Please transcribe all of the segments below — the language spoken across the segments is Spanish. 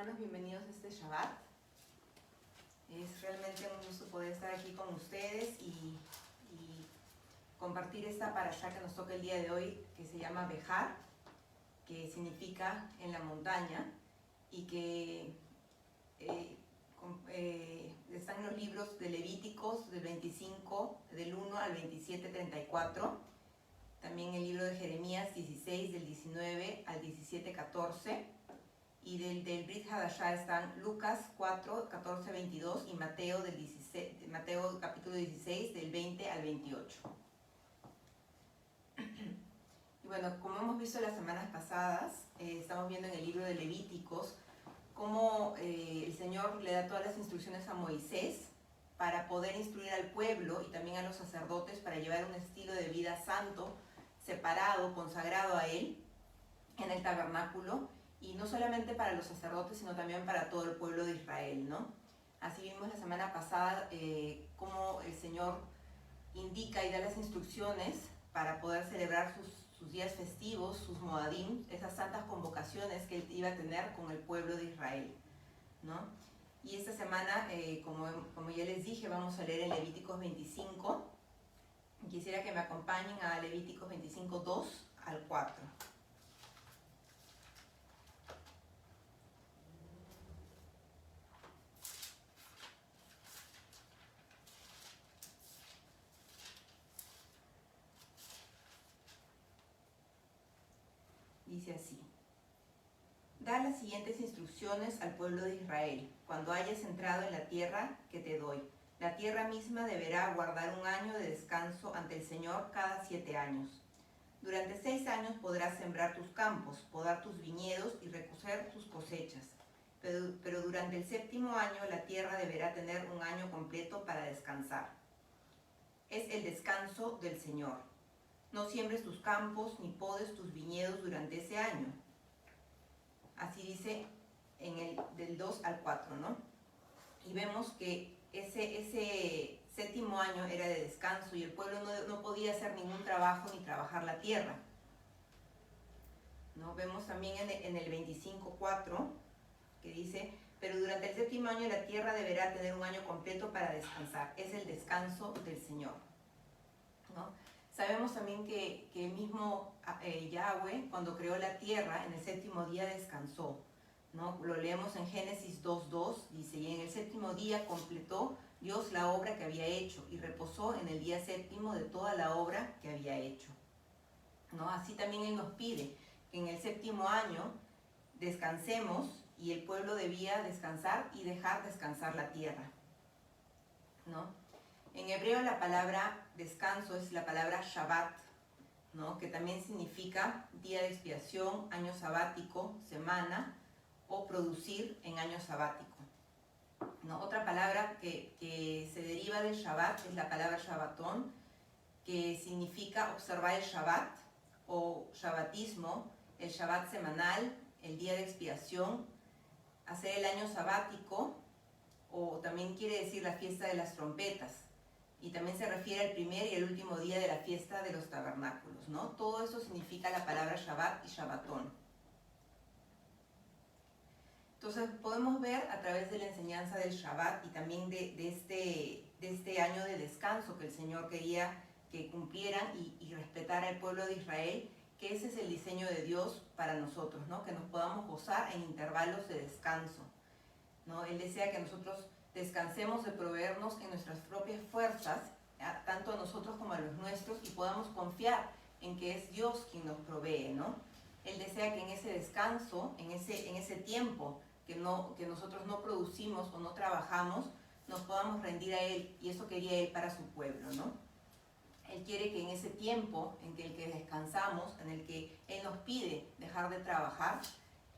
hermanos, bienvenidos a este Shabbat. Es realmente un gusto poder estar aquí con ustedes y compartir esta parashá que nos toca el día de hoy, que se llama Bejar, que significa en la montaña, y que están en los libros de Levíticos del 25, del 1 al 27, 34, también el libro de Jeremías 16, del 19 al 17, 14, y del Brit Hadashah están Lucas 4, 14, 22 y Mateo, Mateo capítulo 16, del 20 al 28. Y bueno, como hemos visto las semanas pasadas, estamos viendo en el libro de Levíticos cómo el Señor le da todas las instrucciones a Moisés para poder instruir al pueblo y también a los sacerdotes para llevar un estilo de vida santo, separado, consagrado a Él en el tabernáculo, y no solamente para los sacerdotes, sino también para todo el pueblo de Israel, ¿no? Así vimos la semana pasada cómo el Señor indica y da las instrucciones para poder celebrar sus días festivos, sus moadim, esas santas convocaciones que Él iba a tener con el pueblo de Israel, ¿no? Y esta semana, como ya les dije, vamos a leer en Levíticos 25. Quisiera que me acompañen a Levíticos 25, 2 al 4. Dice así: da las siguientes instrucciones al pueblo de Israel cuando hayas entrado en la tierra que te doy. La tierra misma deberá guardar un año de descanso ante el Señor cada 7 años. Durante 6 años podrás sembrar tus campos, podar tus viñedos y recoger tus cosechas. Pero durante el 7º año la tierra deberá tener un año completo para descansar. Es el descanso del Señor. No siembres tus campos ni podes tus viñedos durante ese año. Así dice del 2 al 4, ¿no? Y vemos que ese 7º año era de descanso y el pueblo no podía hacer ningún trabajo ni trabajar la tierra, ¿no? Vemos también en el 25:4 que dice: pero durante el 7º año la tierra deberá tener un año completo para descansar. Es el descanso del Señor, ¿no? Sabemos también que el mismo Yahweh, cuando creó la tierra, en el 7º día descansó, ¿no? Lo leemos en Génesis 2:2, dice: y en el 7º día completó Dios la obra que había hecho y reposó en el día 7º de toda la obra que había hecho, ¿no? Así también Él nos pide que en el 7º año descansemos, y el pueblo debía descansar y dejar descansar la tierra, ¿no? En hebreo la palabra descanso es la palabra Shabbat, ¿no? Que también significa día de expiación, año sabático, semana, o producir en año sabático, ¿no? Otra palabra que se deriva del Shabbat es la palabra Shabbatón, que significa observar el Shabbat o Shabbatismo, el Shabbat semanal, el día de expiación, hacer el año sabático, o también quiere decir la fiesta de las trompetas. Y también se refiere al primer y el último día de la fiesta de los tabernáculos, ¿no? Todo eso significa la palabra Shabbat y Shabbatón. Entonces podemos ver a través de la enseñanza del Shabbat y también de este año de descanso que el Señor quería que cumplieran y respetara al pueblo de Israel, que ese es el diseño de Dios para nosotros, ¿no? Que nos podamos gozar en intervalos de descanso, ¿no? Él desea que nosotros descansemos de proveernos en nuestras propias fuerzas, tanto a nosotros como a los nuestros, y podamos confiar en que es Dios quien nos provee, ¿no? Él desea que en ese descanso, en ese tiempo que nosotros no producimos o no trabajamos, nos podamos rendir a Él, y eso quería Él para su pueblo, ¿no? Él quiere que en ese tiempo en el que descansamos, en el que Él nos pide dejar de trabajar,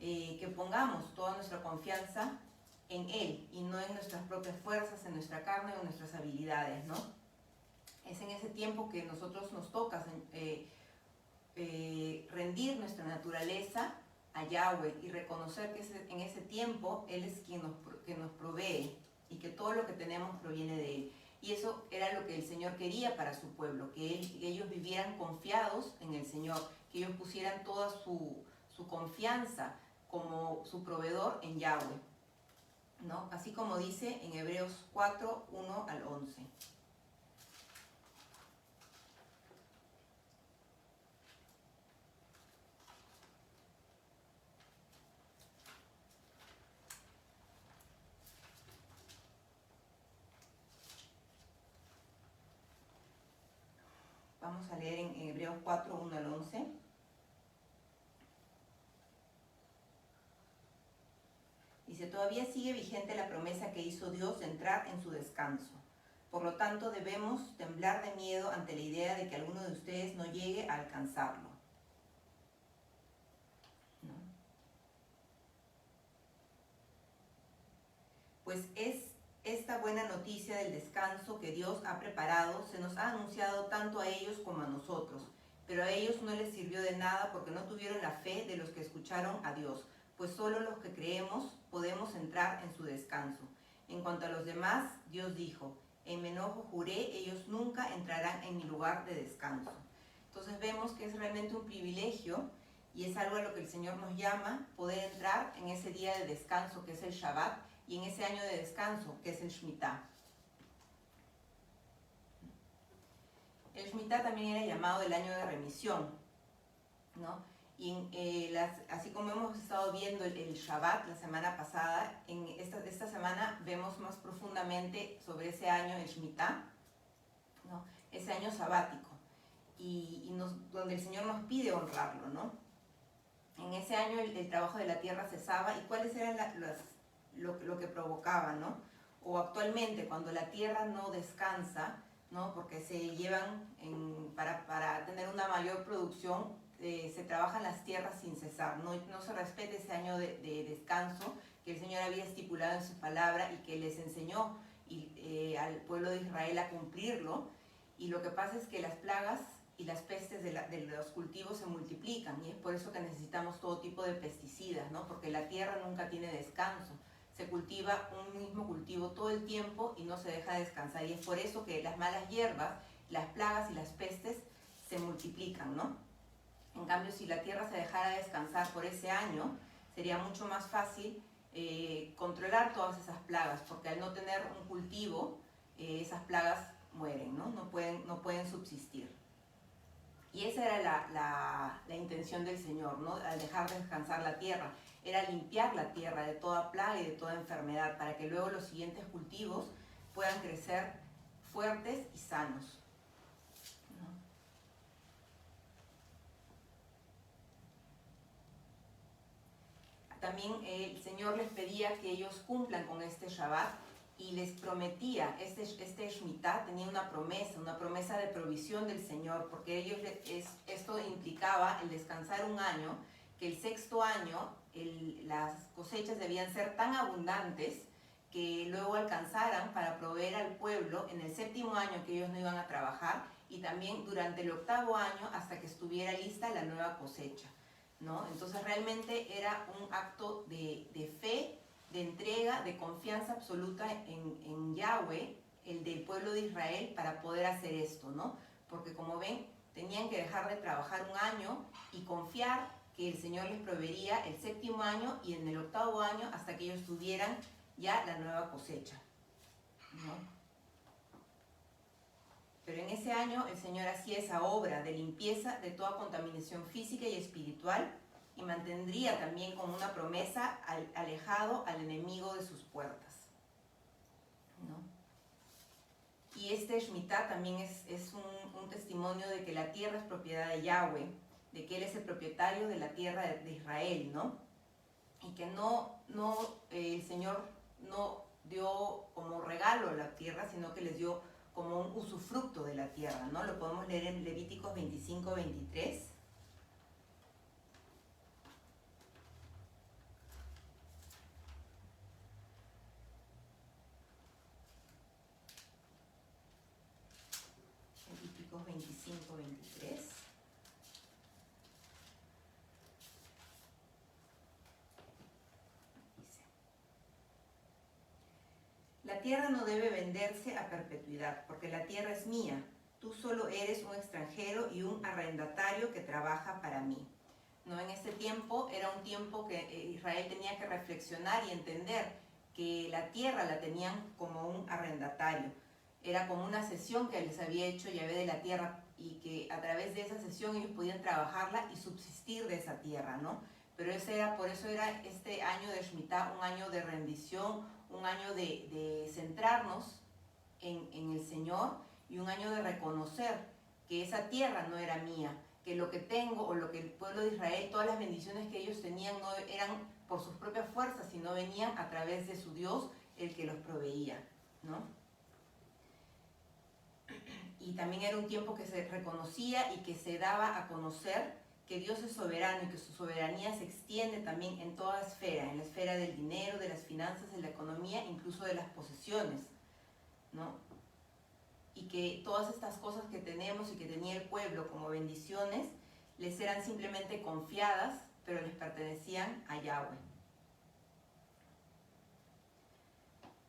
que pongamos toda nuestra confianza en Él y no en nuestras propias fuerzas, en nuestra carne o en nuestras habilidades, ¿no? Es en ese tiempo que nosotros nos toca rendir nuestra naturaleza a Yahweh y reconocer que en ese tiempo Él es quien nos provee y que todo lo que tenemos proviene de Él. Y eso era lo que el Señor quería para su pueblo, que ellos vivieran confiados en el Señor, que ellos pusieran toda su confianza como su proveedor en Yahweh, ¿no? Así como dice en Hebreos 4, 1 al 11. Vamos a leer en Hebreos 4, 1 al 11. Dice, todavía sigue vigente la promesa que hizo Dios de entrar en su descanso. Por lo tanto, debemos temblar de miedo ante la idea de que alguno de ustedes no llegue a alcanzarlo. ¿No? Pues es esta buena noticia del descanso que Dios ha preparado, se nos ha anunciado tanto a ellos como a nosotros, pero a ellos no les sirvió de nada porque no tuvieron la fe de los que escucharon a Dios, pues solo los que creemos podemos entrar en su descanso. En cuanto a los demás, Dios dijo, en mi enojo juré, ellos nunca entrarán en mi lugar de descanso. Entonces vemos que es realmente un privilegio y es algo a lo que el Señor nos llama, poder entrar en ese día de descanso que es el Shabbat y en ese año de descanso que es el Shemitah. El Shemitah también era llamado el año de remisión, ¿no? Y así como hemos estado viendo el Shabbat la semana pasada, en esta semana vemos más profundamente sobre ese año, el Shemitah, ¿no? Ese año sabático, donde el Señor nos pide honrarlo, ¿no? En ese año el trabajo de la tierra cesaba, y cuáles eran lo que provocaba, ¿no? O actualmente, cuando la tierra no descansa, ¿no? Porque se llevan para tener una mayor producción, se trabajan las tierras sin cesar, no se respeta ese año de descanso que el Señor había estipulado en su palabra y que les enseñó al pueblo de Israel a cumplirlo. Y lo que pasa es que las plagas y las pestes de los cultivos se multiplican, y es por eso que necesitamos todo tipo de pesticidas, ¿no? Porque la tierra nunca tiene descanso, se cultiva un mismo cultivo todo el tiempo y no se deja descansar, y es por eso que las malas hierbas, las plagas y las pestes se multiplican, ¿no? En cambio, si la tierra se dejara descansar por ese año, sería mucho más fácil controlar todas esas plagas, porque al no tener un cultivo, esas plagas mueren, ¿no? No pueden subsistir. Y esa era la intención del Señor, ¿no? Al dejar descansar la tierra, era limpiar la tierra de toda plaga y de toda enfermedad, para que luego los siguientes cultivos puedan crecer fuertes y sanos. También el Señor les pedía que ellos cumplan con este Shabbat y les prometía, este Shemitah tenía una promesa de provisión del Señor, porque esto implicaba el descansar un año, que el sexto año las cosechas debían ser tan abundantes que luego alcanzaran para proveer al pueblo en el séptimo año que ellos no iban a trabajar, y también durante el octavo año hasta que estuviera lista la nueva cosecha, ¿no? Entonces realmente era un acto de fe, de entrega, de confianza absoluta en Yahweh, el del pueblo de Israel, para poder hacer esto, ¿no? Porque como ven, tenían que dejar de trabajar un año y confiar que el Señor les proveería el séptimo año y en el octavo año hasta que ellos tuvieran ya la nueva cosecha, ¿no? Pero en ese año el Señor hacía esa obra de limpieza de toda contaminación física y espiritual, y mantendría también como una promesa alejado al enemigo de sus puertas, ¿no? Y este Shemitah también es un testimonio de que la tierra es propiedad de Yahweh, de que Él es el propietario de la tierra de Israel, ¿no? Y que el Señor no dio como regalo la tierra, sino que les dio como un usufructo de la tierra, ¿no? Lo podemos leer en Levíticos 25, 23. Levíticos 25, 23. La tierra no debe venderse a perpetuidad, porque la tierra es mía. Tú solo eres un extranjero y un arrendatario que trabaja para mí. ¿no? En ese tiempo era un tiempo que Israel tenía que reflexionar y entender que la tierra la tenían como un arrendatario. Era como una cesión que les había hecho Yahvé de la tierra y que a través de esa cesión ellos podían trabajarla y subsistir de esa tierra, ¿no? Pero por eso era este año de Shemitah un año de rendición, un año de centrarnos en el Señor y un año de reconocer que esa tierra no era mía, que lo que tengo o lo que el pueblo de Israel, todas las bendiciones que ellos tenían no eran por sus propias fuerzas, sino venían a través de su Dios, el que los proveía, ¿no? Y también era un tiempo que se reconocía y que se daba a conocer que Dios es soberano y que su soberanía se extiende también en toda esfera, en la esfera del dinero, de las finanzas, de la economía, incluso de las posesiones, ¿no? Y que todas estas cosas que tenemos y que tenía el pueblo como bendiciones, les eran simplemente confiadas, pero les pertenecían a Yahweh.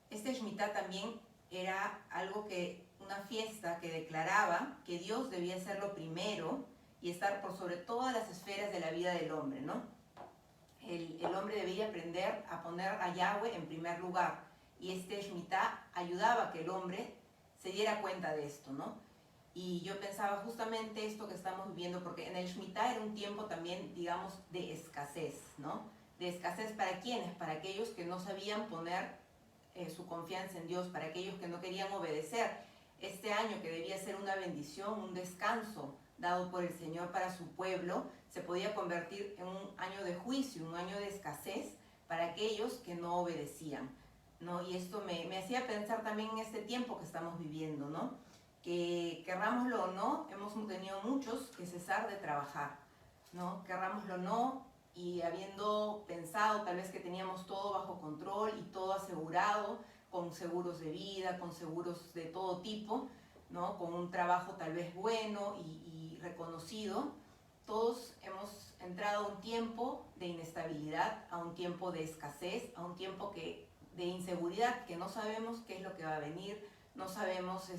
Este Shemitah también era algo una fiesta que declaraba que Dios debía ser lo primero y estar por sobre todas las esferas de la vida del hombre, ¿no? El hombre debía aprender a poner a Yahweh en primer lugar, y este Shemitah ayudaba a que el hombre se diera cuenta de esto, ¿no? Y yo pensaba justamente esto que estamos viviendo, porque en el Shemitah era un tiempo también, digamos, de escasez, ¿no? De escasez para quiénes, para aquellos que no sabían poner su confianza en Dios, para aquellos que no querían obedecer. Este año que debía ser una bendición, un descanso dado por el Señor para su pueblo, se podía convertir en un año de juicio, un año de escasez para aquellos que no obedecían, ¿no? Y esto me hacía pensar también en este tiempo que estamos viviendo, ¿no? Que querrámoslo o no, hemos tenido muchos que cesar de trabajar, ¿no? Querrámoslo o no, y habiendo pensado tal vez que teníamos todo bajo control y todo asegurado, con seguros de vida, con seguros de todo tipo, ¿no? Con un trabajo tal vez bueno y reconocido, todos hemos entrado a un tiempo de inestabilidad, a un tiempo de escasez, a un tiempo de inseguridad, que no sabemos qué es lo que va a venir, no sabemos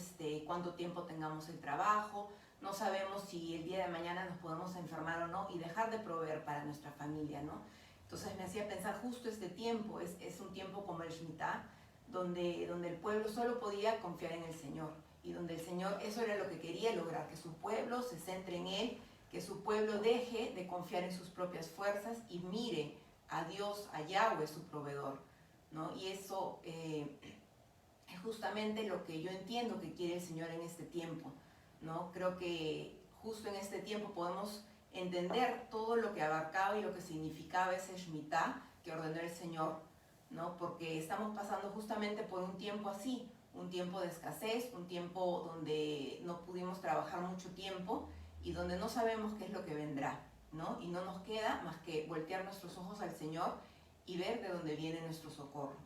cuánto tiempo tengamos el trabajo, no sabemos si el día de mañana nos podemos enfermar o no y dejar de proveer para nuestra familia, ¿no? Entonces me hacía pensar justo este tiempo, es un tiempo como el Shemitah, donde el pueblo solo podía confiar en el Señor y donde el Señor, eso era lo que quería lograr, que su pueblo se centre en Él, que su pueblo deje de confiar en sus propias fuerzas y mire a Dios, a Yahweh, su proveedor, ¿no? Y eso es justamente lo que yo entiendo que quiere el Señor en este tiempo, ¿no? Creo que justo en este tiempo podemos entender todo lo que abarcaba y lo que significaba ese Shemitah que ordenó el Señor, ¿no? Porque estamos pasando justamente por un tiempo así, un tiempo de escasez, un tiempo donde no pudimos trabajar mucho tiempo y donde no sabemos qué es lo que vendrá, ¿no? Y no nos queda más que voltear nuestros ojos al Señor y ver de dónde viene nuestro socorro.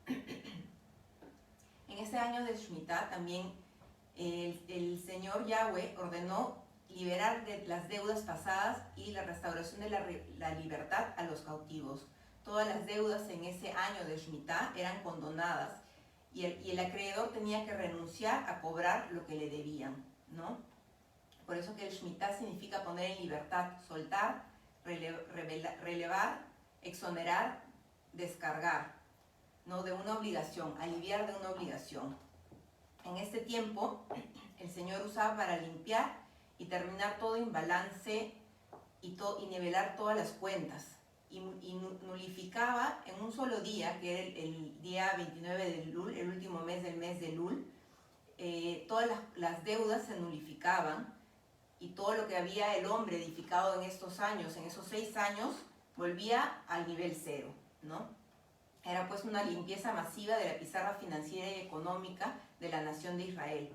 En ese año de Shemitah también el Señor Yahweh ordenó liberar de las deudas pasadas y la restauración de la libertad a los cautivos. Todas las deudas en ese año de Shemitah eran condonadas y el acreedor tenía que renunciar a cobrar lo que le debían, ¿no? Por eso que el Shemitah significa poner en libertad, soltar, relevar, exonerar, descargar, ¿no? De una obligación, aliviar de una obligación. En este tiempo, el Señor usaba para limpiar y terminar todo imbalance y nivelar todas las cuentas. Y nulificaba en un solo día, que era el día 29 de Elul, el último mes de Elul, todas las deudas se nulificaban y todo lo que había el hombre edificado en estos años, en esos 6 años, volvía al nivel cero, ¿no? Era pues una limpieza masiva de la pizarra financiera y económica de la nación de Israel,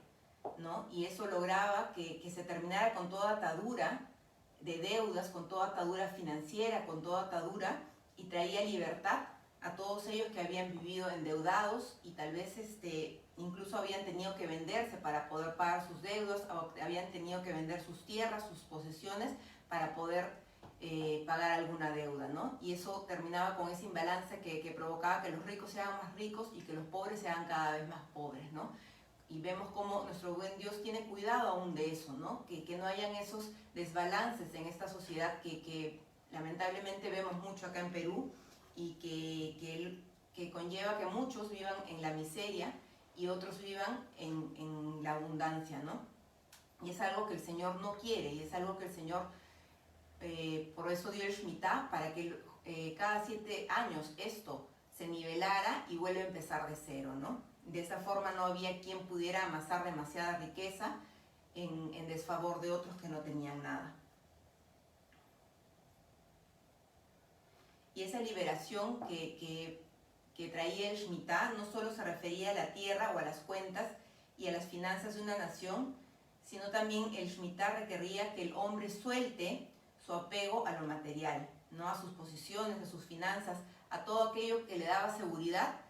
¿no? Y eso lograba que se terminara con toda atadura de deudas, con toda atadura financiera, con toda atadura, y traía libertad a todos ellos que habían vivido endeudados y tal vez incluso habían tenido que venderse para poder pagar sus deudas, o habían tenido que vender sus tierras, sus posesiones para poder pagar alguna deuda, ¿no? Y eso terminaba con ese imbalance que provocaba que los ricos se hagan más ricos y que los pobres se hagan cada vez más pobres, ¿no? Y vemos cómo nuestro buen Dios tiene cuidado aún de eso, ¿no? Que no hayan esos desbalances en esta sociedad que lamentablemente vemos mucho acá en Perú y que conlleva que muchos vivan en la miseria y otros vivan en la abundancia, ¿no? Y es algo que el Señor no quiere, y es algo que el Señor, por eso dio el Shemitah, para que cada 7 años esto se nivelara y vuelve a empezar de cero, ¿no? De esa forma no había quien pudiera amasar demasiada riqueza en desfavor de otros que no tenían nada. Y esa liberación que traía el Shemitah no solo se refería a la tierra o a las cuentas y a las finanzas de una nación, sino también el Shemitah requería que el hombre suelte su apego a lo material, ¿no? A sus posiciones, a sus finanzas, a todo aquello que le daba seguridad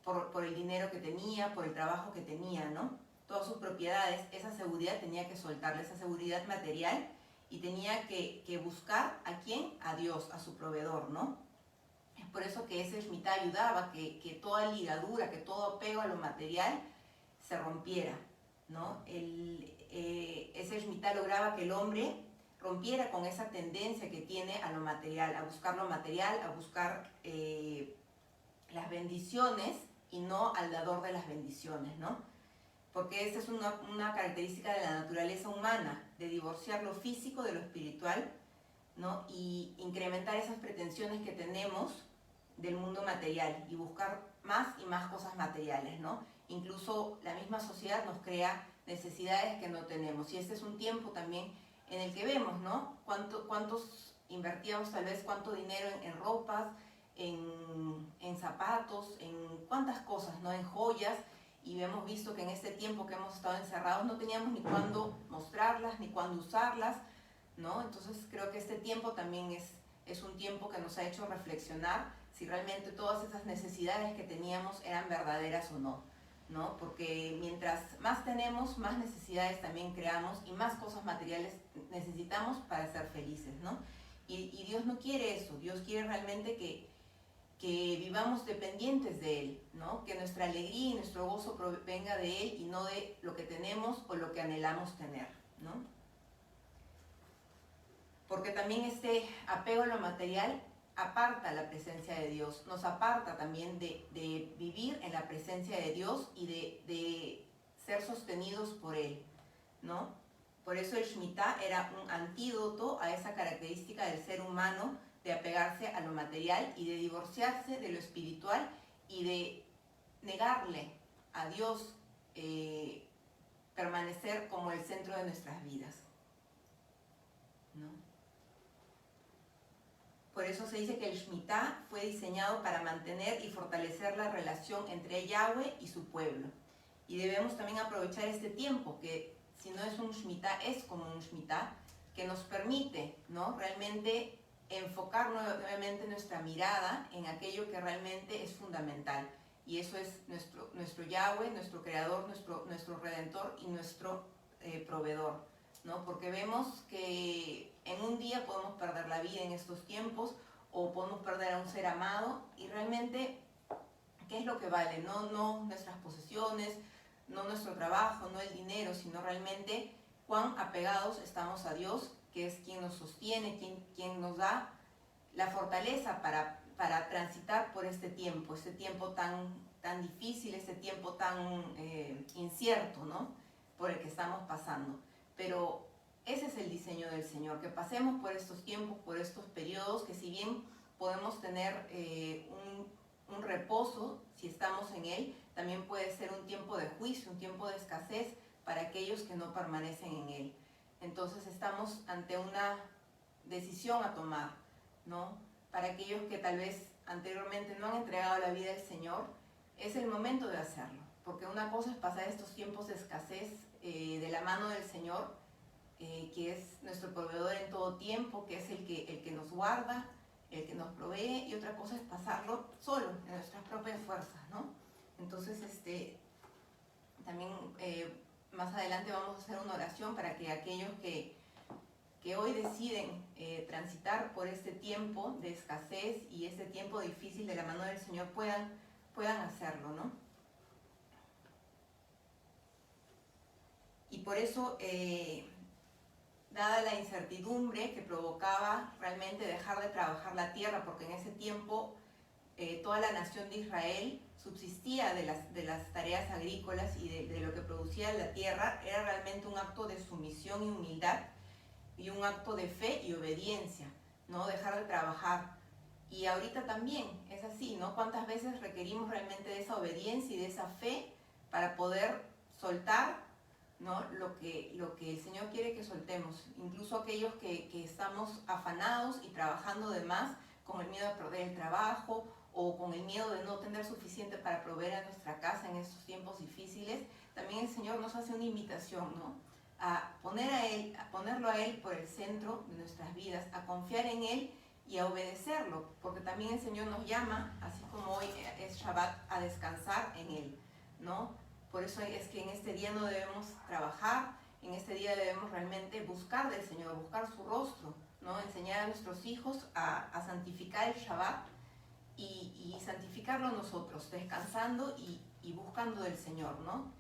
por el dinero que tenía, por el trabajo que tenía, ¿no? Todas sus propiedades, esa seguridad tenía que soltarle, esa seguridad material, y tenía que buscar ¿a quién? A Dios, a su proveedor, ¿no? Es por eso que ese Shemitah ayudaba que toda ligadura, que todo apego a lo material se rompiera, ¿no? Ese Shemitah lograba que el hombre rompiera con esa tendencia que tiene a lo material, a buscar lo material, a buscar las bendiciones y no al dador de las bendiciones, ¿no? Porque esa es una característica de la naturaleza humana, de divorciar lo físico de lo espiritual, ¿no? Y incrementar esas pretensiones que tenemos del mundo material y buscar más y más cosas materiales, ¿no? Incluso la misma sociedad nos crea necesidades que no tenemos, y este es un tiempo también en el que vemos, ¿no? Cuántos invertíamos tal vez, cuánto dinero en ropas, en zapatos, en cuántas cosas, ¿no? En joyas, y hemos visto que en este tiempo que hemos estado encerrados no teníamos ni cuándo mostrarlas, ni cuándo usarlas, ¿no? Entonces creo que este tiempo también es un tiempo que nos ha hecho reflexionar si realmente todas esas necesidades que teníamos eran verdaderas o no, ¿no? Porque mientras más tenemos, más necesidades también creamos y más cosas materiales necesitamos para ser felices, ¿no? Y Dios no quiere eso. Dios quiere realmente que vivamos dependientes de Él, ¿no? Que nuestra alegría y nuestro gozo venga de Él y no de lo que tenemos o lo que anhelamos tener, ¿no? Porque también este apego a lo material aparta la presencia de Dios, nos aparta también de vivir en la presencia de Dios y de ser sostenidos por Él, ¿no? Por eso el Shemitah era un antídoto a esa característica del ser humano de apegarse a lo material y de divorciarse de lo espiritual y de negarle a Dios permanecer como el centro de nuestras vidas, ¿no? Por eso se dice que el Shemitah fue diseñado para mantener y fortalecer la relación entre Yahweh y su pueblo. Y debemos también aprovechar este tiempo, que si no es un Shemitah, es como un Shemitah, que nos permite, ¿no? Realmente enfocar nuevamente nuestra mirada en aquello que realmente es fundamental. Y eso es nuestro Yahweh, nuestro Creador, nuestro Redentor y nuestro proveedor, ¿no? Porque vemos que en un día podemos perder la vida en estos tiempos, o podemos perder a un ser amado, y realmente, ¿qué es lo que vale? No nuestras posesiones, no nuestro trabajo, no el dinero, sino realmente cuán apegados estamos a Dios, que es quien nos sostiene, quien nos da la fortaleza para transitar por este tiempo tan difícil, este tiempo tan incierto, ¿no? Por el que estamos pasando. Pero ese es el diseño del Señor, que pasemos por estos tiempos, por estos periodos, que si bien podemos tener un reposo si estamos en Él, también puede ser un tiempo de juicio, un tiempo de escasez para aquellos que no permanecen en Él. Entonces estamos ante una decisión a tomar, ¿no? Para aquellos que tal vez anteriormente no han entregado la vida al Señor, es el momento de hacerlo, porque una cosa es pasar estos tiempos de escasez de la mano del Señor, que es nuestro proveedor en todo tiempo, que es el que nos guarda, el que nos provee, y otra cosa es pasarlo solo, en nuestras propias fuerzas, ¿no? Entonces, también más adelante vamos a hacer una oración para que aquellos que hoy deciden transitar por este tiempo de escasez y este tiempo difícil de la mano del Señor puedan hacerlo, ¿no? Y por eso, dada la incertidumbre que provocaba realmente dejar de trabajar la tierra, porque en ese tiempo toda la nación de Israel subsistía de las tareas agrícolas y de lo que producía la tierra, era realmente un acto de sumisión y humildad y un acto de fe y obediencia, ¿no? Dejar de trabajar. Y ahorita también es así, ¿no? ¿Cuántas veces requerimos realmente de esa obediencia y de esa fe para poder soltar, ¿no? lo que el Señor quiere que soltemos? Incluso aquellos que estamos afanados y trabajando de más con el miedo de perder el trabajo o con el miedo de no tener suficiente para proveer a nuestra casa en estos tiempos difíciles, también el Señor nos hace una invitación, ¿no? A ponerlo a Él por el centro de nuestras vidas, a confiar en Él y a obedecerlo, porque también el Señor nos llama, así como hoy es Shabbat, a descansar en Él, ¿no? Por eso es que en este día no debemos trabajar, en este día debemos realmente buscar del Señor, buscar su rostro, ¿no? Enseñar a nuestros hijos a santificar el Shabbat y santificarlo nosotros, descansando y buscando del Señor, ¿no?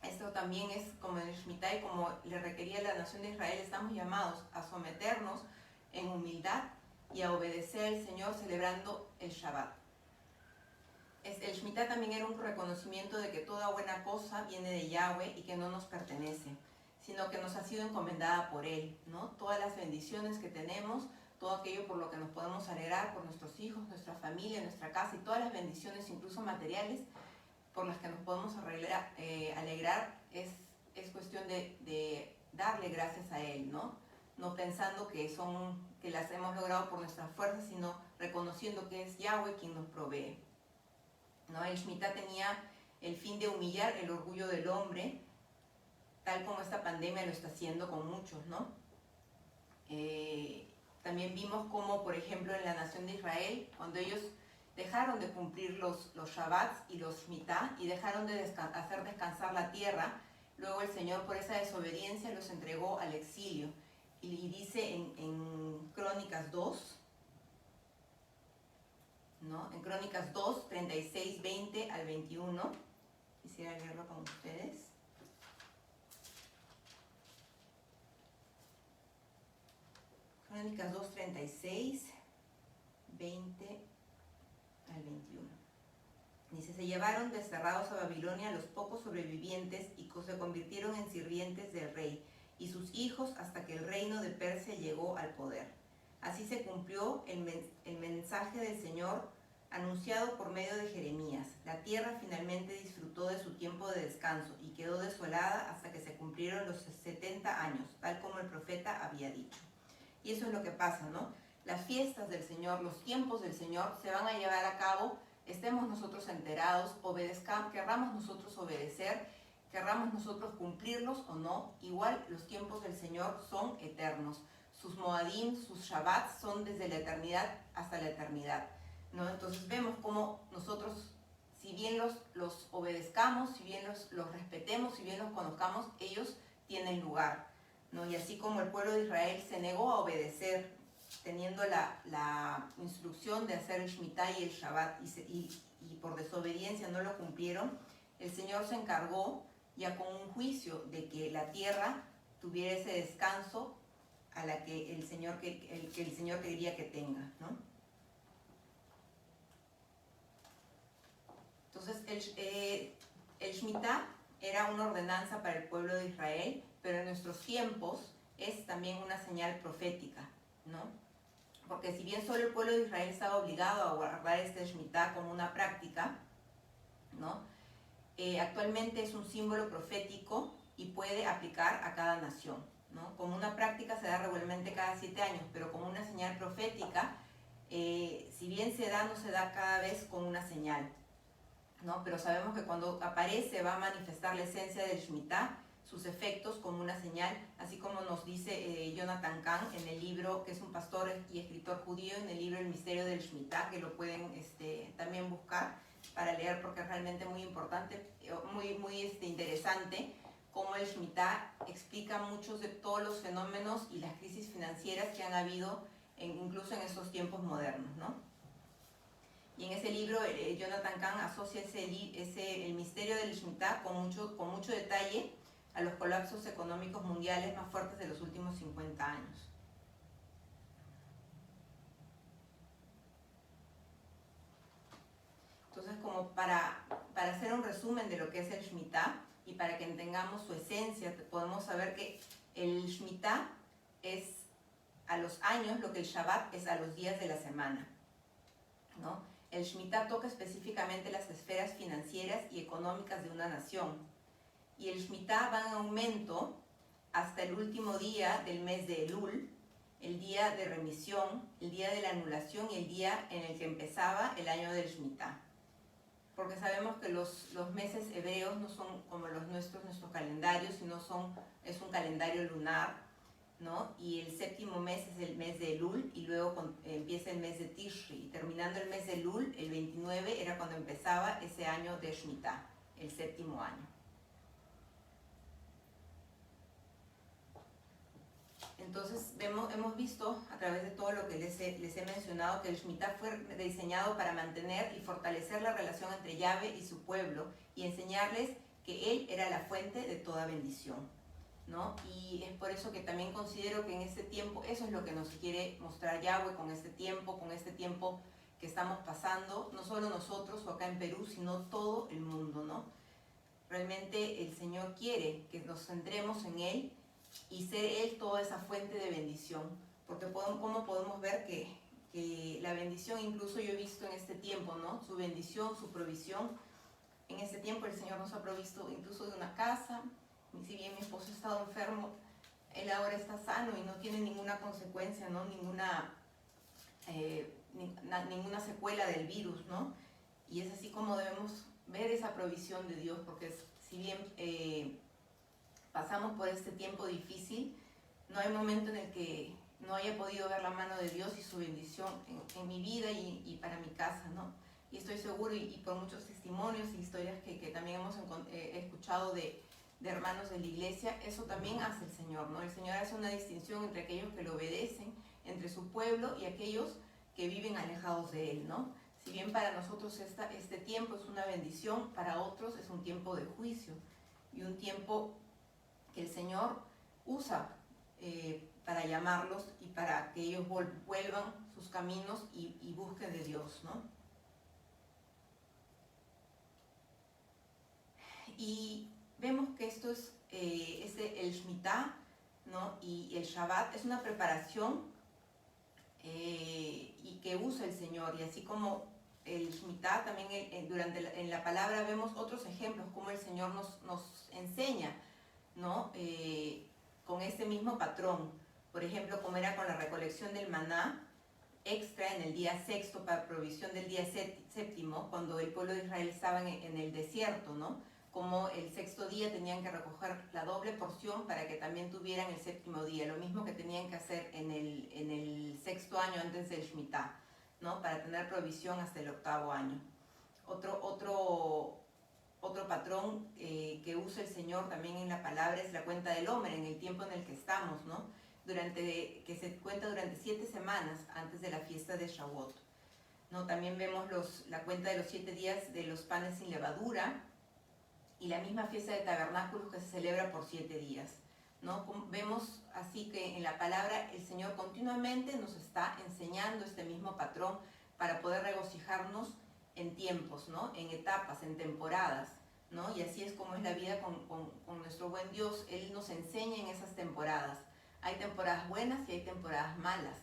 Esto también es como en el Shemitah y como le requería la nación de Israel, estamos llamados a someternos en humildad y a obedecer al Señor celebrando el Shabbat. El Shemitah también era un reconocimiento de que toda buena cosa viene de Yahweh y que no nos pertenece, sino que nos ha sido encomendada por Él, ¿no? Todas las bendiciones que tenemos, todo aquello por lo que nos podemos alegrar, por nuestros hijos, nuestra familia, nuestra casa y todas las bendiciones, incluso materiales, por las que nos podemos alegrar, es cuestión de darle gracias a Él, ¿no? No pensando que las hemos logrado por nuestras fuerzas, sino reconociendo que es Yahweh quien nos provee, ¿no? El Shemitah tenía el fin de humillar el orgullo del hombre, tal como esta pandemia lo está haciendo con muchos, ¿no? También vimos cómo, por ejemplo, en la nación de Israel, cuando ellos dejaron de cumplir los Shabbats y los Shemitah y dejaron de hacer descansar la tierra, luego el Señor por esa desobediencia los entregó al exilio. Y dice en Crónicas 2, ¿no? En Crónicas 2, 36, 20 al 21, quisiera leerlo con ustedes. Crónicas 2, 36, 20 al 21. Dice, se llevaron desterrados a Babilonia los pocos sobrevivientes y se convirtieron en sirvientes del rey y sus hijos hasta que el reino de Persia llegó al poder. Así se cumplió el mensaje del Señor anunciado por medio de Jeremías. La tierra finalmente disfrutó de su tiempo de descanso y quedó desolada hasta que se cumplieron los 70 años, tal como el profeta había dicho. Y eso es lo que pasa, ¿no? Las fiestas del Señor, los tiempos del Señor se van a llevar a cabo, estemos nosotros enterados, querramos nosotros obedecer, querramos nosotros cumplirlos o no, igual los tiempos del Señor son eternos. Sus Moadim, sus Shabbats son desde la eternidad hasta la eternidad, ¿no? Entonces vemos cómo nosotros, si bien los obedezcamos, si bien los respetemos, si bien los conozcamos, ellos tienen lugar, ¿no? Y así como el pueblo de Israel se negó a obedecer, teniendo la instrucción de hacer el Shemitah y el Shabbat, y por desobediencia no lo cumplieron, el Señor se encargó ya con un juicio de que la tierra tuviera ese descanso a la que el Señor quería que tenga, ¿no? Entonces, el Shemitah era una ordenanza para el pueblo de Israel, pero en nuestros tiempos es también una señal profética, ¿no? Porque si bien solo el pueblo de Israel estaba obligado a guardar este Shemitah como una práctica, ¿no? Actualmente es un símbolo profético y puede aplicar a cada nación, ¿no? Como una práctica se da regularmente cada 7 años, pero como una señal profética, si bien se da, no se da cada vez con una señal, ¿no? Pero sabemos que cuando aparece va a manifestar la esencia del Shemitah, sus efectos como una señal, así como nos dice Jonathan Cahn en el libro, que es un pastor y escritor judío, en el libro El misterio del Shemitah, que lo pueden también buscar para leer porque es realmente muy importante, muy interesante, cómo el Shemitah explica muchos de todos los fenómenos y las crisis financieras que han habido incluso en estos tiempos modernos, ¿no? Y en ese libro Jonathan Cahn asocia el misterio del Shemitah con mucho detalle a los colapsos económicos mundiales más fuertes de los últimos 50 años. Entonces, como para hacer un resumen de lo que es el Shemitah y para que entendamos su esencia, podemos saber que el Shemitah es a los años lo que el Shabbat es a los días de la semana, ¿no? El Shemitah toca específicamente las esferas financieras y económicas de una nación. Y el Shemitah va en aumento hasta el último día del mes de Elul, el día de remisión, el día de la anulación y el día en el que empezaba el año del Shemitah. Porque sabemos que los meses hebreos no son como los nuestros calendarios, sino es un calendario lunar, ¿no? Y el séptimo mes es el mes de Elul y luego empieza el mes de Tishri. Y terminando el mes de Elul, el 29 era cuando empezaba ese año de Shemitah, el séptimo año. Entonces hemos visto a través de todo lo que les he mencionado que el Shemitah fue diseñado para mantener y fortalecer la relación entre Yahvé y su pueblo y enseñarles que Él era la fuente de toda bendición, ¿no? Y es por eso que también considero que en este tiempo, eso es lo que nos quiere mostrar Yahvé con este tiempo que estamos pasando, no solo nosotros o acá en Perú, sino todo el mundo, ¿no? Realmente el Señor quiere que nos centremos en Él y ser Él toda esa fuente de bendición, porque como podemos ver que la bendición, incluso yo he visto en este tiempo, ¿no? Su bendición, su provisión. En este tiempo el Señor nos ha provisto incluso de una casa. Si bien mi esposo ha estado enfermo, él ahora está sano y no tiene ninguna consecuencia, ¿no? Ninguna secuela del virus, ¿no? Y es así como debemos ver esa provisión de Dios, porque si bien pasamos por este tiempo difícil, no hay momento en el que no haya podido ver la mano de Dios y su bendición en mi vida y para mi casa, ¿no? Y estoy seguro, y por muchos testimonios y historias que también hemos escuchado de hermanos de la iglesia, eso también hace el Señor, ¿no? El Señor hace una distinción entre aquellos que lo obedecen, entre su pueblo y aquellos que viven alejados de Él, ¿no? Si bien para nosotros este tiempo es una bendición, para otros es un tiempo de juicio y un tiempo que el Señor usa para llamarlos y para que ellos vuelvan sus caminos y busquen de Dios, ¿no? Y vemos que esto es el Shemitah, ¿no? Y el Shabbat es una preparación y que usa el Señor, y así como el Shemitah, también en la palabra vemos otros ejemplos, como el Señor nos enseña, ¿no? Con este mismo patrón. Por ejemplo, como era con la recolección del maná extra en el día sexto para provisión del día séptimo, cuando el pueblo de Israel estaba en el desierto, ¿no? Como el sexto día tenían que recoger la doble porción para que también tuvieran el séptimo día, lo mismo que tenían que hacer en el sexto año antes del Shemitah, ¿no? Para tener provisión hasta el octavo año. Otro patrón que usa el Señor también en la palabra es la cuenta del Omer, en el tiempo en el que estamos, ¿no? Que se cuenta durante 7 semanas antes de la fiesta de Shavuot, ¿no? También vemos la cuenta de los 7 días de los panes sin levadura y la misma fiesta de tabernáculos que se celebra por 7 días, ¿no? Vemos así que en la palabra el Señor continuamente nos está enseñando este mismo patrón para poder regocijarnos en tiempos, ¿no? En etapas, en temporadas, ¿no? Y así es como es la vida con nuestro buen Dios. Él nos enseña en esas temporadas. Hay temporadas buenas y hay temporadas malas,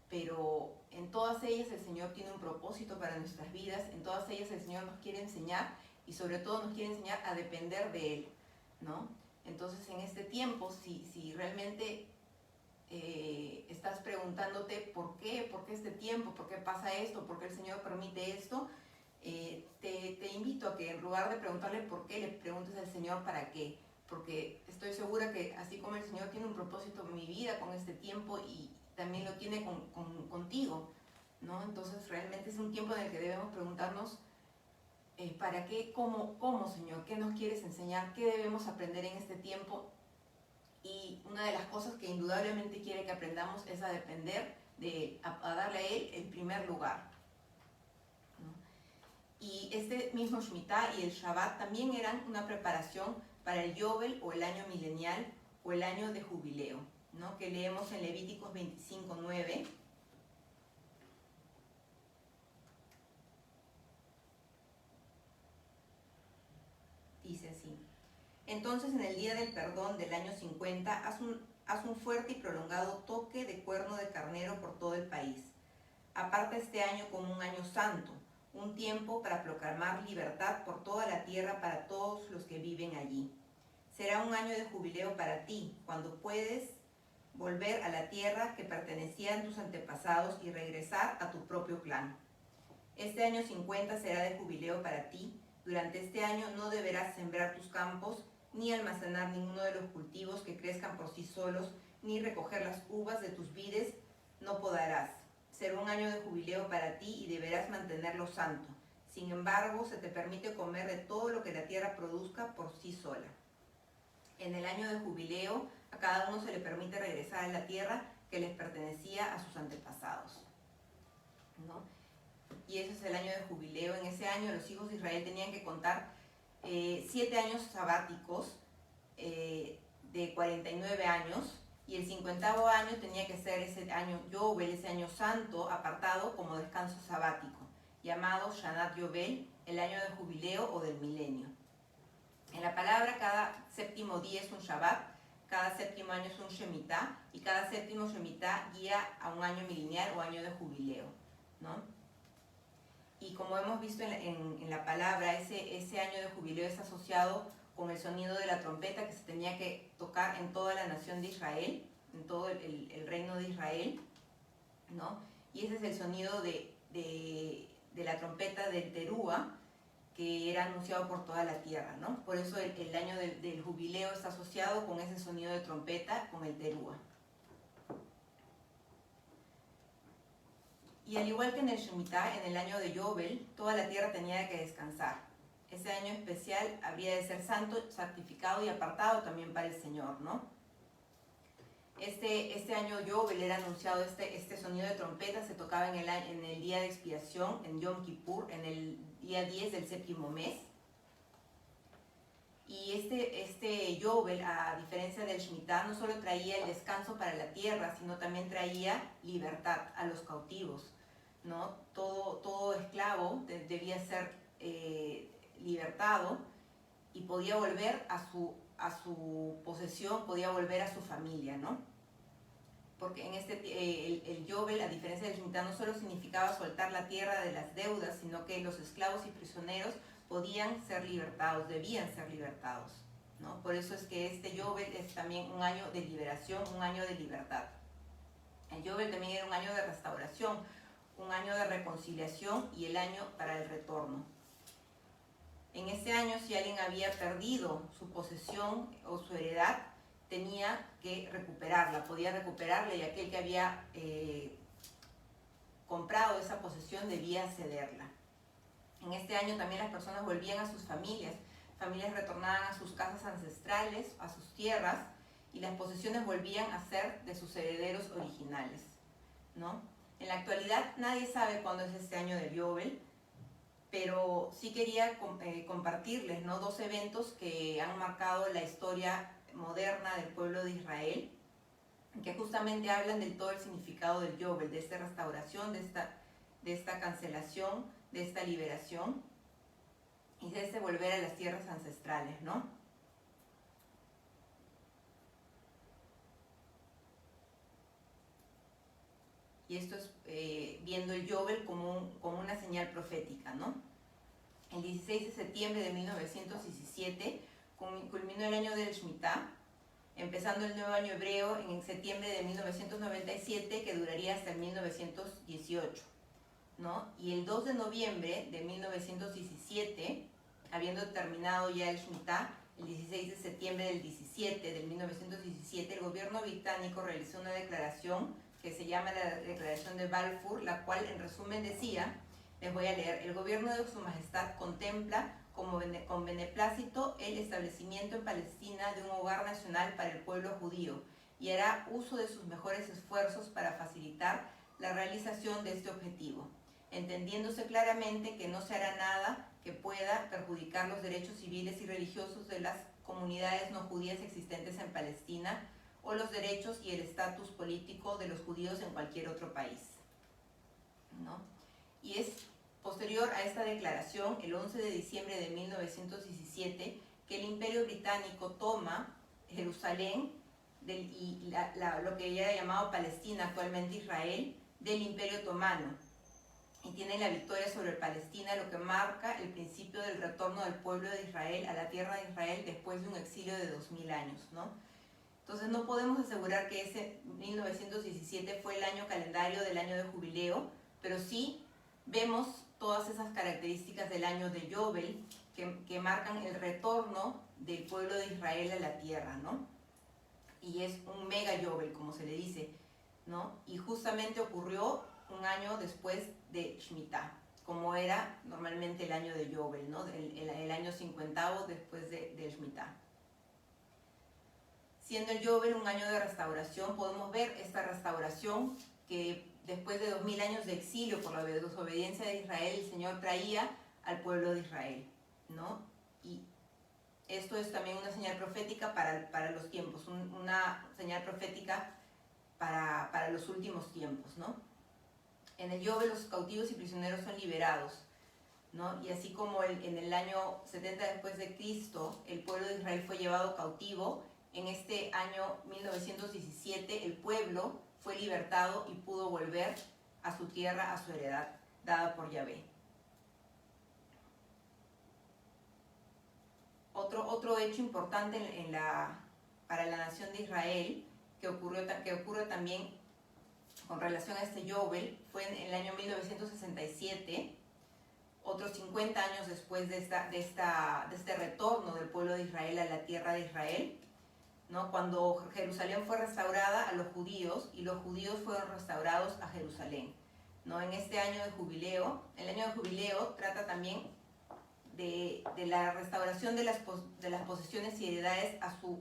pero en todas ellas el Señor tiene un propósito para nuestras vidas, en todas ellas el Señor nos quiere enseñar y sobre todo nos quiere enseñar a depender de Él, ¿no? Entonces en este tiempo, si realmente estás preguntándote por qué este tiempo, por qué pasa esto, por qué el Señor permite esto, te invito a que en lugar de preguntarle por qué, le preguntes al Señor para qué, porque estoy segura que así como el Señor tiene un propósito en mi vida con este tiempo y también lo tiene contigo, ¿no? Entonces realmente es un tiempo en el que debemos preguntarnos ¿para qué? ¿Cómo, Señor? ¿Qué nos quieres enseñar? ¿Qué debemos aprender en este tiempo? Y una de las cosas que indudablemente quiere que aprendamos es a depender de Él, a darle a Él el primer lugar, ¿no? Y este mismo Shemitah y el Shabbat también eran una preparación para el Yobel o el año milenial o el año de jubileo, ¿no? Que leemos en Levíticos 25:9. Dice así: entonces en el día del perdón del año 50, haz un fuerte y prolongado toque de cuerno de carnero por todo el país. Aparta este año como un año santo, un tiempo para proclamar libertad por toda la tierra para todos los que viven allí. Será un año de jubileo para ti, cuando puedes volver a la tierra que pertenecía a tus antepasados y regresar a tu propio clan. Este año 50 será de jubileo para ti. Durante este año no deberás sembrar tus campos, ni almacenar ninguno de los cultivos que crezcan por sí solos, ni recoger las uvas de tus vides, no podarás. Será un año de jubileo para ti y deberás mantenerlo santo. Sin embargo, se te permite comer de todo lo que la tierra produzca por sí sola. En el año de jubileo, a cada uno se le permite regresar a la tierra que les pertenecía a sus antepasados, ¿no? Y ese es el año de jubileo. En ese año los hijos de Israel tenían que contar 7 años sabáticos de 49 años, y el 50º año tenía que ser ese año Yobel, ese año santo apartado como descanso sabático, llamado Shanat Yobel, el año de jubileo o del milenio. En la palabra, cada séptimo día es un Shabbat, cada séptimo año es un Shemitah, y cada séptimo Shemitah guía a un año milenial o año de jubileo, ¿no? Y como hemos visto en la palabra, ese año de jubileo es asociado con el sonido de la trompeta que se tenía que tocar en toda la nación de Israel, en todo el reino de Israel, ¿no? Y ese es el sonido de la trompeta del Terúa, que era anunciado por toda la tierra, ¿no? Por eso el año del jubileo está asociado con ese sonido de trompeta, con el Terúa. Y al igual que en el Shemitah, en el año de Yobel, toda la tierra tenía que descansar. Ese año especial habría de ser santo, santificado y apartado también para el Señor, ¿no? Este año Yobel era anunciado, este sonido de trompeta se tocaba en el día de expiación, en Yom Kippur, en el día 10 del séptimo mes. Y este Yobel, a diferencia del Shemitah, no solo traía el descanso para la tierra, sino también traía libertad a los cautivos, ¿no? Todo esclavo debía ser libertado y podía volver a su posesión, podía volver a su familia, ¿no? Porque en el Yobel, a diferencia del Shemitah, no solo significaba soltar la tierra de las deudas, sino que los esclavos y prisioneros podían ser libertados, debían ser libertados, ¿no? Por eso es que este Yobel es también un año de liberación, un año de libertad. El Yobel también era un año de restauración, un año de reconciliación y el año para el retorno. En ese año, si alguien había perdido su posesión o su heredad, tenía que recuperarla, podía recuperarla, y aquel que había comprado esa posesión debía cederla. En este año también las personas volvían a sus familias retornaban a sus casas ancestrales, a sus tierras, y las posesiones volvían a ser de sus herederos originales, ¿no? En la actualidad nadie sabe cuándo es este año del Yobel, pero sí quería compartirles, ¿no?, 2 eventos que han marcado la historia moderna del pueblo de Israel, que justamente hablan del todo el significado del Yobel, de esta restauración, de esta cancelación, de esta liberación y de este volver a las tierras ancestrales, ¿no? Y esto es viendo el Yobel como una señal profética, ¿no? El 16 de septiembre de 1917 culminó el año del Shemitah, empezando el nuevo año hebreo en septiembre de 1997, que duraría hasta el 1918, ¿no? Y el 2 de noviembre de 1917, habiendo terminado ya el Shemitah, el 16 de septiembre del 1917, el gobierno británico realizó una declaración que se llama la Declaración de Balfour, la cual en resumen decía, les voy a leer: el gobierno de su majestad contempla con beneplácito el establecimiento en Palestina de un hogar nacional para el pueblo judío y hará uso de sus mejores esfuerzos para facilitar la realización de este objetivo, entendiéndose claramente que no se hará nada que pueda perjudicar los derechos civiles y religiosos de las comunidades no judías existentes en Palestina o los derechos y el estatus político de los judíos en cualquier otro país, ¿no? Y es posterior a esta declaración, el 11 de diciembre de 1917, que el Imperio Británico toma Jerusalén lo que ella ha llamado Palestina, actualmente Israel, del Imperio Otomano, y tiene la victoria sobre Palestina, lo que marca el principio del retorno del pueblo de Israel a la tierra de Israel después de un exilio de 2000 años, ¿no? Entonces no podemos asegurar que ese 1917 fue el año calendario del año de jubileo, pero sí vemos todas esas características del año de Yobel que marcan el retorno del pueblo de Israel a la tierra, ¿no? Y es un mega Yobel, como se le dice, ¿no? Y justamente ocurrió un año después de Shemitah, como era normalmente el año de Yobel, ¿no? El año 50 después de Shemitah. Siendo el Yobel un año de restauración, podemos ver esta restauración que después de 2000 años de exilio por la desobediencia de Israel, el Señor traía al pueblo de Israel, ¿no? Y esto es también una señal profética para los tiempos, una señal profética para los últimos tiempos, ¿no? En el Yobel los cautivos y prisioneros son liberados, ¿no? Y así como en el año 70 después de Cristo, el pueblo de Israel fue llevado cautivo, en este año 1917 el pueblo fue libertado y pudo volver a su tierra, a su heredad, dada por Yahvé. Otro hecho importante para la nación de Israel, que ocurre también con relación a este Yobel, fue en el año 1967, otros 50 años después de este retorno del pueblo de Israel a la tierra de Israel, ¿no? Cuando Jerusalén fue restaurada a los judíos y los judíos fueron restaurados a Jerusalén, ¿no? En este año de jubileo, el año de jubileo trata también de la restauración de las posesiones y heredades a su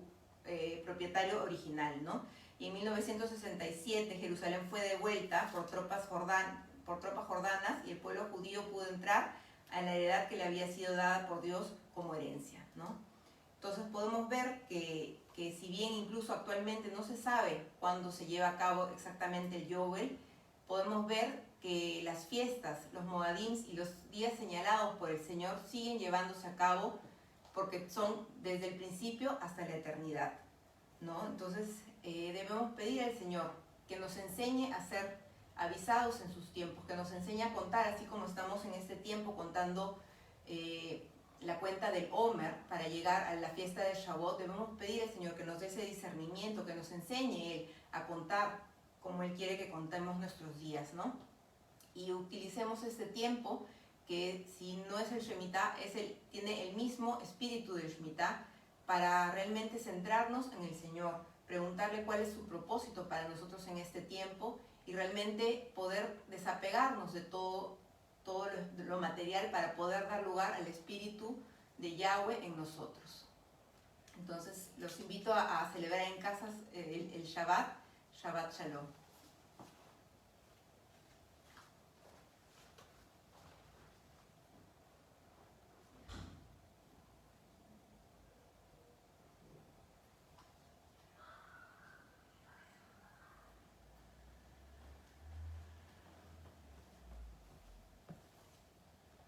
propietario original, ¿no? Y en 1967 Jerusalén fue devuelta por tropas jordanas y el pueblo judío pudo entrar a la heredad que le había sido dada por Dios como herencia, ¿no? Entonces podemos ver que si bien incluso actualmente no se sabe cuándo se lleva a cabo exactamente el Yobel, podemos ver que las fiestas, los Moadims y los días señalados por el Señor siguen llevándose a cabo porque son desde el principio hasta la eternidad, ¿no? Entonces debemos pedir al Señor que nos enseñe a ser avisados en sus tiempos, que nos enseñe a contar, así como estamos en este tiempo contando la cuenta del Omer para llegar a la fiesta de Shavuot. Debemos pedir al Señor que nos dé ese discernimiento, que nos enseñe Él a contar como Él quiere que contemos nuestros días, ¿no? Y utilicemos este tiempo que, si no es el Shemitah, tiene el mismo espíritu del Shemitah, para realmente centrarnos en el Señor, preguntarle cuál es su propósito para nosotros en este tiempo y realmente poder desapegarnos de todo lo material para poder dar lugar al espíritu de Yahweh en nosotros. Entonces los invito a celebrar en casas el Shabbat Shalom.